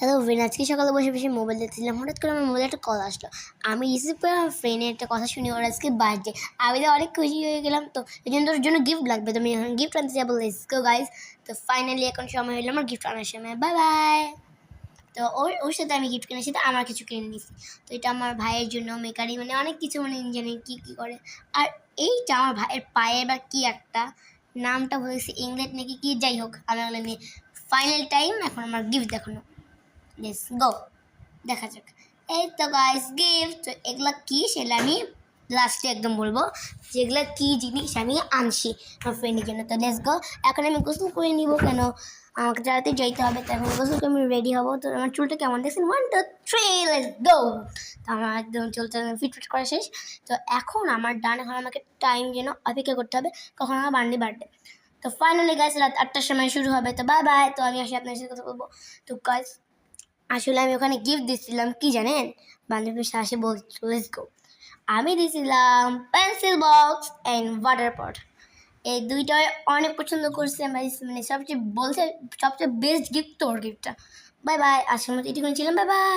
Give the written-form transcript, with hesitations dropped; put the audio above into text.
Hello friend, আজকে সকালে বসে বসে মোবাইল দেখছিলাম, হঠাৎ করে আমার মোবাইলে একটা কল আসলো। আমি রিসিভ করে আমার ফ্রেন্ডের একটা কথা শুনি, ওর আজকে বার্থডে। আমি তো অনেক খুশি হয়ে গেলাম। তো এই জন্য ওর জন্য গিফট লাগবে, তো আমি এখন গিফট আনতে যাবো। Let's go guys. তো ফাইনালি এখন সময় হলো আমার গিফট আনার সময়। Bye bye. তো ওর ওর সাথে আমি গিফট কিনেছি, তো আমার কিছু কিনে নিয়েছি। তো এটা আমার ভাইয়ের জন্য মেকারি, মানে অনেক কিছু, মানে জানি কী কী করে। আর এইটা আমার ভাইয়ের পায়ে বা কি একটা নামটা বলেছি, ইংল্যান্ড নাকি কি, যাই হোক আমি ওগুলো নিয়ে ফাইনাল টাইম। এখন আমার গিফট দেখানো, লেটস গো, দেখা যাক। এই তো গাইস গিফট, তো এগুলা কি সেটা আমি লাস্টে একদম বলবো, যেগুলো কি জিনিস আমি আনছি আমার ফ্রেন্ডের জন্য। তো লেটস গো। এখন আমি গোসল করে নিব, কেন আমাকে তাড়াতাড়ি যাইতে হবে। তো এখন গোসল করে আমি রেডি হবো। তো আমার চুলটা কেমন দেখছেন, 1 2 3 লেটস গো। তো আমার একদম চুলটা ফিট ফিট করা শেষ। তো এখন আমার ডান, এখন আমাকে টাইম যেন অপেক্ষা করতে হবে কখন আমার বার্থডে। তো ফাইনালি গাইস রাত 8টার সময় শুরু হবে। তো বাই বাই। তো আমি আসি আপনার সাথে কথা বলবো। তো গাইস আসলে আমি ওখানে গিফট দিচ্ছিলাম কি জানেন, বান্ধবীর সাথে বলছিল লেটস গো। আমি দিয়েছিলাম পেন্সিল বক্স অ্যান্ড ওয়াটার পট। এই দুইটাই অনেক পছন্দ করছে, মানে সবচেয়ে বলছে সবচেয়ে বেস্ট গিফট তোর গিফটটা। বাই বাই, আজকের মতো এটুকুনি ছিলাম, বাই বাই।